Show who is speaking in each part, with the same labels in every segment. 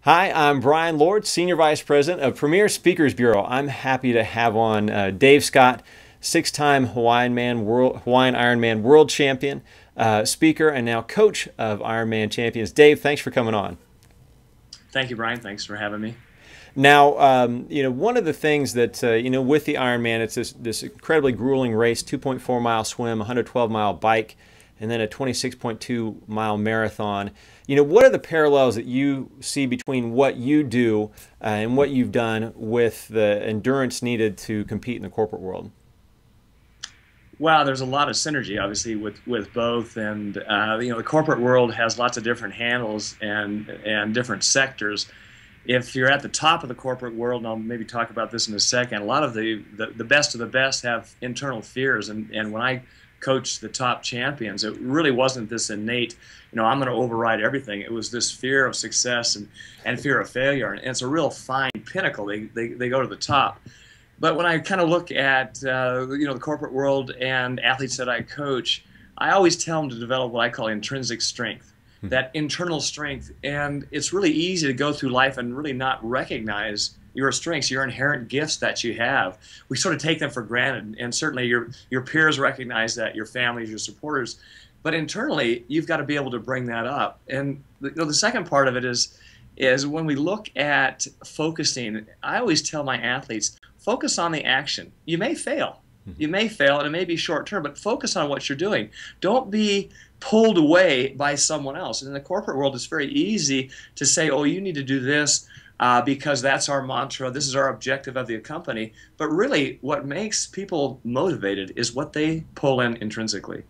Speaker 1: Hi, I'm Brian Lord, Senior Vice President of Premier Speakers Bureau. I'm happy to have on Dave Scott, six-time Hawaiian Ironman World Champion, speaker, and now coach of Ironman champions. Dave, thanks for coming on.
Speaker 2: Thank you, Brian. Thanks for having me.
Speaker 1: Now, one of the things that, with the Ironman, it's this incredibly grueling race, 2.4-mile swim, 112-mile bike, and then a 26.2-mile marathon. What are the parallels that you see between what you do and what you've done with the endurance needed to compete in the corporate world?
Speaker 2: Well, there's a lot of synergy, obviously, with both, and the corporate world has lots of different handles and different sectors. If you're at the top of the corporate world, and I'll maybe talk about this in a second, a lot of the best of the best have internal fears, and when I coached the top champions, it really wasn't this innate, I'm going to override everything. It was this fear of success and fear of failure, and it's a real fine pinnacle. They go to the top. But when I kind of look at the corporate world and athletes that I coach, I always tell them to develop what I call intrinsic strength, that internal strength. And it's really easy to go through life and really not recognize your strengths, your inherent gifts that you have. We sort of take them for granted, and certainly your peers recognize that, your families, your supporters. But internally, you've got to be able to bring that up. And the second part of it is when we look at focusing, I always tell my athletes, focus on the action. You may fail. You may fail, and it may be short term, but focus on what you're doing. Don't be pulled away by someone else. And in the corporate world, it's very easy to say, oh, you need to do this because that's our mantra, this is our objective of the company. But really, what makes people motivated is what they pull in intrinsically.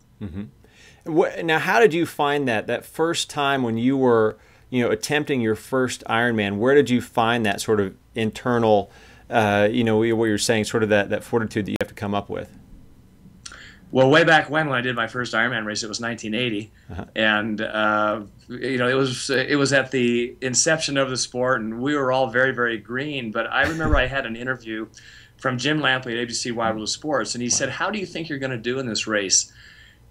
Speaker 1: Now, how did you find that first time when you were attempting your first Ironman? Where did you find that sort of internal what you're saying, sort of that fortitude that you have to come up with?
Speaker 2: Well, way back when I did my first Ironman race, it was 1980, and it was at the inception of the sport, and we were all very, very green. But I remember I had an interview from Jim Lampley at ABC Wide World of Sports, and he said, "How do you think you're going to do in this race?"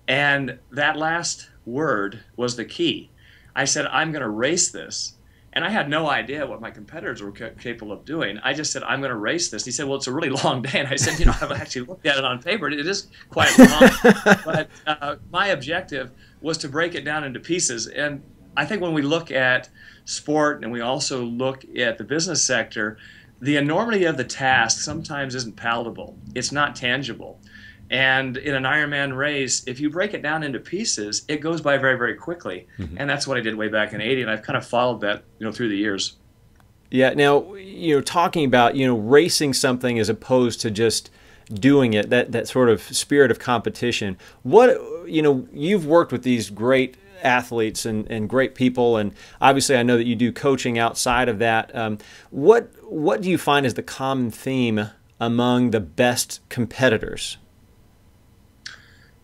Speaker 2: And that last word was the key. I said, "I'm going to race this." And I had no idea what my competitors were capable of doing. I just said, I'm going to race this. He said, well, it's a really long day. And I said, I've actually looked at it on paper. It is quite long. But my objective was to break it down into pieces. And I think when we look at sport and we also look at the business sector, the enormity of the task sometimes isn't palatable. It's not tangible. And in an Ironman race, if you break it down into pieces, it goes by very, very quickly. And that's what I did way back in '80, and I've kind of followed that, through the years.
Speaker 1: Yeah. Now, talking about, racing something as opposed to just doing it, that sort of spirit of competition. What, you've worked with these great athletes and great people, and obviously I know that you do coaching outside of that. What do you find is the common theme among the best competitors?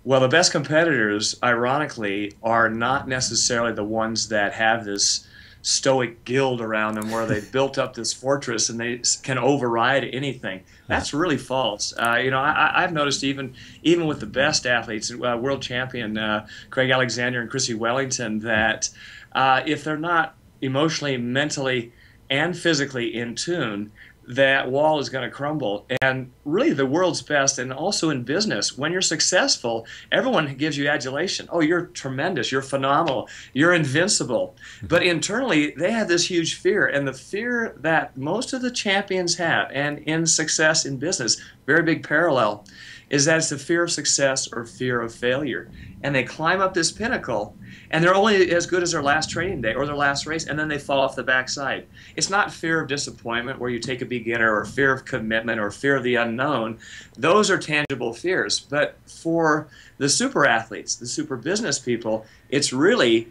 Speaker 2: Well, the best competitors, ironically, are not necessarily the ones that have this stoic guild around them where they've built up this fortress and they can override anything. That's really false. I've noticed even with the best athletes, world champion Craig Alexander and Chrissy Wellington, that if they're not emotionally, mentally, and physically in tune, that wall is going to crumble. And really the world's best, and also in business, when you're successful, everyone gives you adulation. Oh, you're tremendous, you're phenomenal, you're invincible. But internally, they have this huge fear, and the fear that most of the champions have, and in success in business, very big parallel, is that it's the fear of success or fear of failure. And they climb up this pinnacle, and they're only as good as their last training day or their last race, and then they fall off the backside. It's not fear of disappointment where you take a beginner, or fear of commitment, or fear of the unknown. Those are tangible fears. But for the super athletes, the super business people, it's really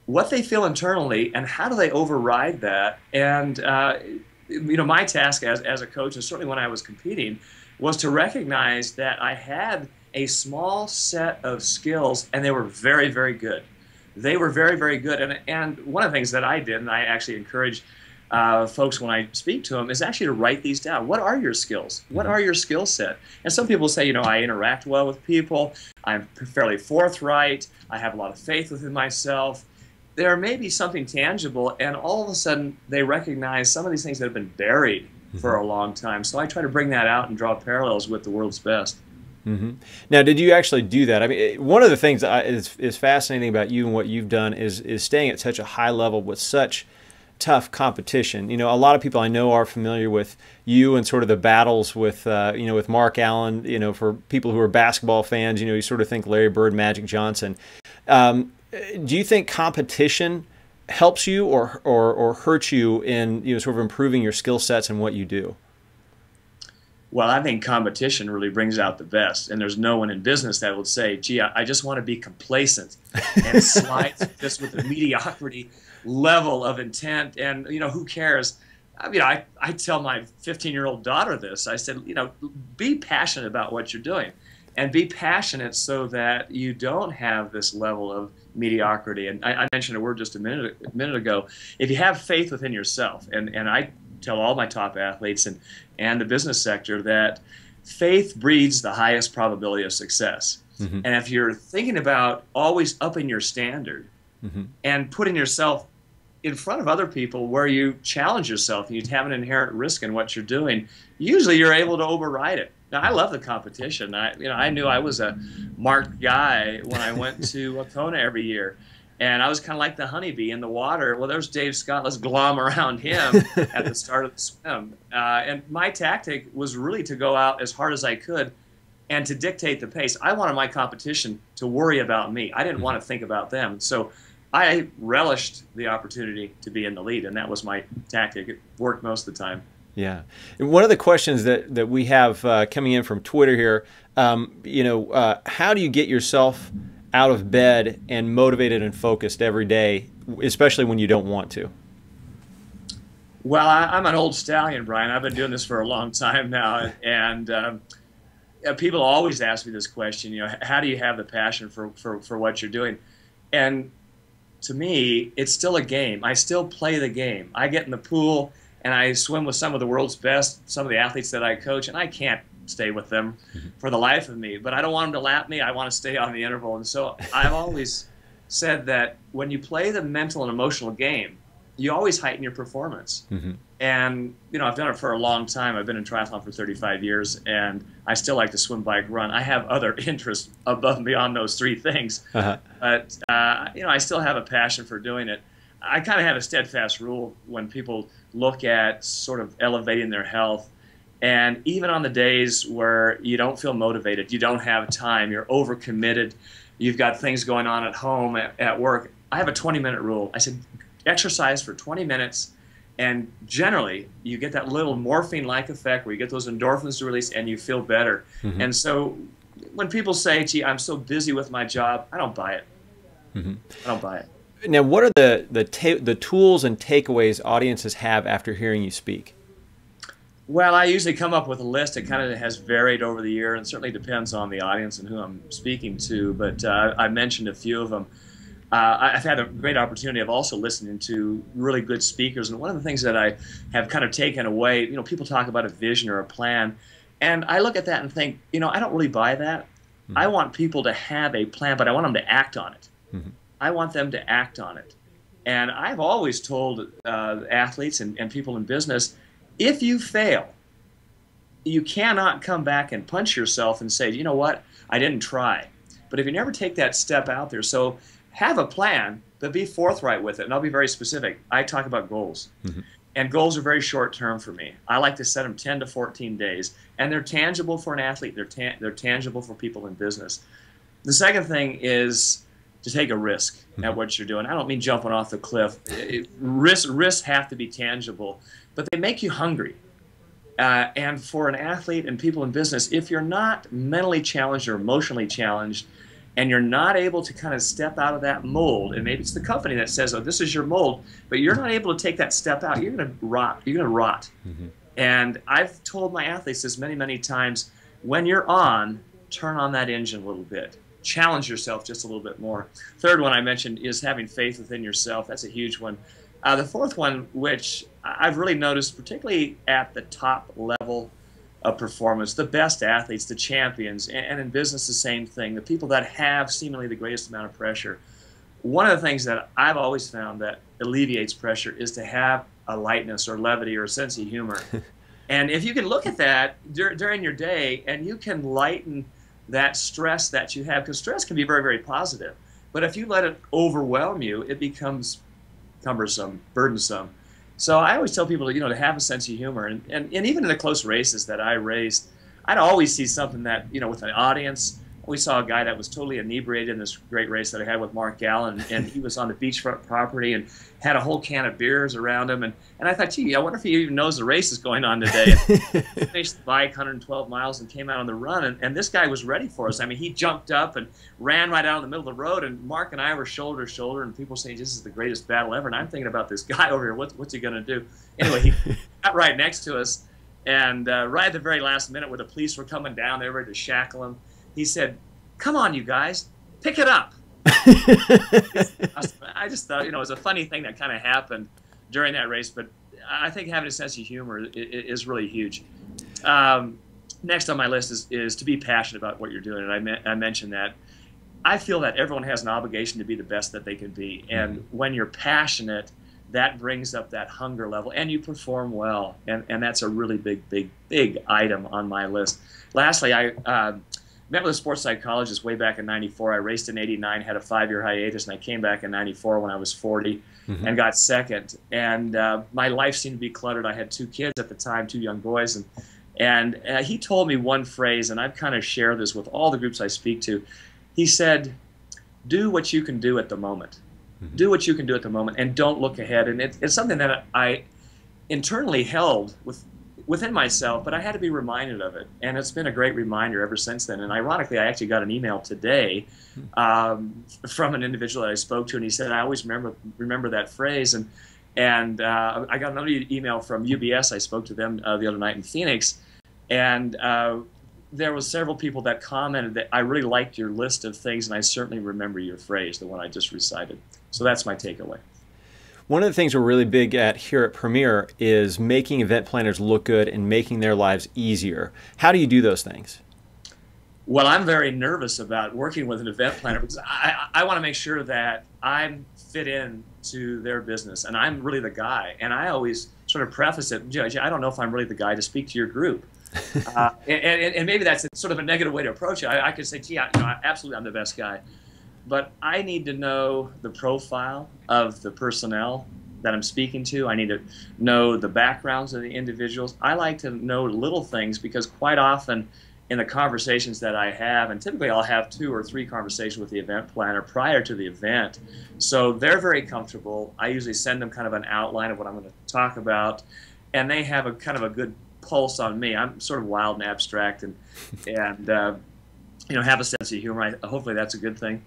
Speaker 2: what they feel internally and how do they override that. And my task as a coach, and certainly when I was competing, was to recognize that I had a small set of skills, and they were very, very good. They were very, very good. And one of the things that I did, and I actually encourage folks when I speak to them, is actually to write these down. What are your skills? What are your skill set? And some people say, I interact well with people, I'm fairly forthright, I have a lot of faith within myself. there may be something tangible, and all of a sudden they recognize some of these things that have been buried for a long time. So I try to bring that out and draw parallels with the world's best.
Speaker 1: Mm-hmm. Now, did you actually do that? I mean, one of the things that is fascinating about you and what you've done is staying at such a high level with such tough competition. You know, a lot of people I know are familiar with you and sort of the battles with, you know, with Mark Allen. You know, for people who are basketball fans, you know, you sort of think Larry Bird, Magic Johnson. Do you think competition helps you or hurts you in, you know, sort of improving your skill sets and what you do?
Speaker 2: Well, I think competition really brings out the best, and there's no one in business that would say, "Gee, I just want to be complacent and slide just with the mediocrity level of intent." And you know, who cares? I mean, I tell my 15-year-old daughter this. I said, you know, be passionate about what you're doing, and be passionate so that you don't have this level of mediocrity. And I mentioned a word just a minute ago. If you have faith within yourself, and I tell all my top athletes and the business sector that faith breeds the highest probability of success. Mm-hmm. And if you're thinking about always upping your standard mm-hmm. and putting yourself in front of other people where you challenge yourself and you have an inherent risk in what you're doing, usually you're able to override it. Now, I love the competition. I knew I was a marked guy when I went to Kona every year. And I was kind of like the honeybee in the water. Well, there's Dave Scott. Let's glom around him at the start of the swim. And my tactic was really to go out as hard as I could and to dictate the pace. I wanted my competition to worry about me. I didn't want to think about them. So I relished the opportunity to be in the lead, and that was my tactic. It worked most of the time.
Speaker 1: Yeah. And one of the questions that we have coming in from Twitter here, you know, how do you get yourself out of bed and motivated and focused every day, especially when you don't want to?
Speaker 2: Well, I'm an old stallion, Brian. I've been doing this for a long time now, and people always ask me this question. You know, how do you have the passion for what you're doing? And to me, it's still a game. I still play the game. I get in the pool and I swim with some of the world's best, some of the athletes that I coach, and I can't stay with them for the life of me. But I don't want them to lap me. I want to stay on the interval. And so I've always said that when you play the mental and emotional game, you always heighten your performance. Mm-hmm. And, you know, I've done it for a long time. I've been in triathlon for 35 years, and I still like to swim, bike, run. I have other interests above and beyond those three things. Uh-huh. But, you know, I still have a passion for doing it. I kind of have a steadfast rule when people look at sort of elevating their health. And even on the days where you don't feel motivated, you don't have time, you're overcommitted, you've got things going on at home, at work, I have a 20-minute rule. I said, exercise for 20 minutes, and generally you get that little morphine-like effect where you get those endorphins to release and you feel better. Mm-hmm. And so when people say, gee, I'm so busy with my job, I don't buy it. Mm-hmm. I don't buy it.
Speaker 1: Now, what are the tools and takeaways audiences have after hearing you speak?
Speaker 2: Well, I usually come up with a list. It kind of has varied over the year, and certainly depends on the audience and who I'm speaking to. But I mentioned a few of them. I've had a great opportunity of also listening to really good speakers. And one of the things that I have kind of taken away, you know, people talk about a vision or a plan. And I look at that and think, you know, I don't really buy that. Mm-hmm. I want people to have a plan, but I want them to act on it. Mm-hmm. I want them to act on it. And I've always told athletes and people in business, if you fail, you cannot come back and punch yourself and say, you know what, I didn't try. But if you never take that step out there, so have a plan, but be forthright with it. And I'll be very specific. I talk about goals. Mm-hmm. And goals are very short term for me. I like to set them 10 to 14 days. And they're tangible for an athlete. They're tangible for people in business. The second thing is to take a risk at what you're doing. I don't mean jumping off the cliff. Risks have to be tangible, but they make you hungry. And for an athlete and people in business, if you're not mentally challenged or emotionally challenged, and you're not able to kind of step out of that mold, and maybe it's the company that says, oh, this is your mold, but you're not able to take that step out, you're going to rot. You're going to rot. Mm-hmm. And I've told my athletes this many, many times, when you're on, turn on that engine a little bit. Challenge yourself just a little bit more. Third one I mentioned is having faith within yourself. That's a huge one. The fourth one, which I've really noticed, particularly at the top level of performance, the best athletes, the champions, and in business the same thing, the people that have seemingly the greatest amount of pressure. one of the things that I've always found that alleviates pressure is to have a lightness or levity or a sense of humor. And if you can look at that during your day and you can lighten that stress that you have, because stress can be very, very positive. But if you let it overwhelm you, it becomes cumbersome, burdensome. So I always tell people, to have a sense of humor. And even in the close races that I raced, I'd always see something that, with an audience. We saw a guy that was totally inebriated in this great race that I had with Mark Gallen, and he was on the beachfront property and had a whole can of beers around him. And I thought, gee, I wonder if he even knows the race is going on today. And he finished the bike 112 miles and came out on the run, and this guy was ready for us. I mean, he jumped up and ran right out in the middle of the road, and Mark and I were shoulder to shoulder, and people saying, this is the greatest battle ever. And I'm thinking about this guy over here. What's he going to do? Anyway, he got right next to us, and right at the very last minute when the police were coming down, they were ready to shackle him. He said, come on, you guys, pick it up. I just thought, it was a funny thing that kind of happened during that race, but I think having a sense of humor is really huge. Next on my list is to be passionate about what you're doing, and I mentioned that. I feel that everyone has an obligation to be the best that they can be, and when you're passionate, that brings up that hunger level, and you perform well, and that's a really big item on my list. Lastly, I met with a sports psychologist way back in '94. I raced in '89, had a 5-year hiatus, and I came back in '94 when I was 40 and got second. And my life seemed to be cluttered. I had 2 kids at the time, 2 young boys, and he told me one phrase, and I've kind of shared this with all the groups I speak to. He said, do what you can do at the moment. Do what you can do at the moment, and don't look ahead. And it's something that I internally held within myself, but I had to be reminded of it, and it's been a great reminder ever since then. And ironically, I actually got an email today from an individual that I spoke to, and he said, I always remember that phrase. And I got another email from UBS. I spoke to them the other night in Phoenix, and there was several people that commented that I really liked your list of things, and I certainly remember your phrase, the one I just recited. So that's my takeaway.
Speaker 1: One of the things we're really big at here at Premier is making event planners look good and making their lives easier. How do you do those things?
Speaker 2: Well, I'm very nervous about working with an event planner because I want to make sure that I fit in to their business, and I'm really the guy. And I always sort of preface it, Judge, I don't know if I'm really the guy to speak to your group. And maybe that's sort of a negative way to approach it. I could say, gee, absolutely, I'm the best guy. But I need to know the profile of the personnel that I'm speaking to. I need to know the backgrounds of the individuals. I like to know little things because quite often in the conversations that I have, and typically I'll have 2 or 3 conversations with the event planner prior to the event, so they're very comfortable. I usually send them kind of an outline of what I'm going to talk about, and they have a kind of a good pulse on me. I'm sort of wild and abstract, and have a sense of humor. Hopefully that's a good thing.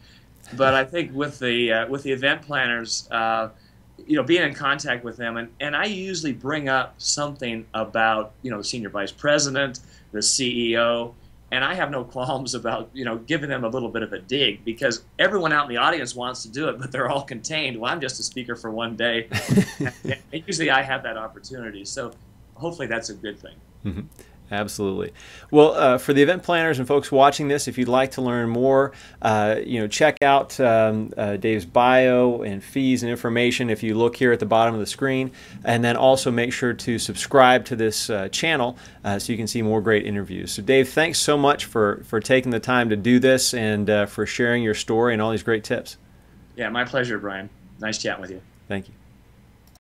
Speaker 2: But I think with the event planners, being in contact with them, and I usually bring up something about the senior vice president, the CEO, and I have no qualms about giving them a little bit of a dig because everyone out in the audience wants to do it, but they're all contained. Well, I'm just a speaker for one day, and usually I have that opportunity. So hopefully that's a good thing.
Speaker 1: Mm-hmm. Absolutely. Well, for the event planners and folks watching this, if you'd like to learn more, check out Dave's bio and fees and information if you look here at the bottom of the screen. And then also make sure to subscribe to this channel so you can see more great interviews. So Dave, thanks so much for taking the time to do this and for sharing your story and all these great tips.
Speaker 2: Yeah, my pleasure, Brian. Nice chatting with you.
Speaker 1: Thank you.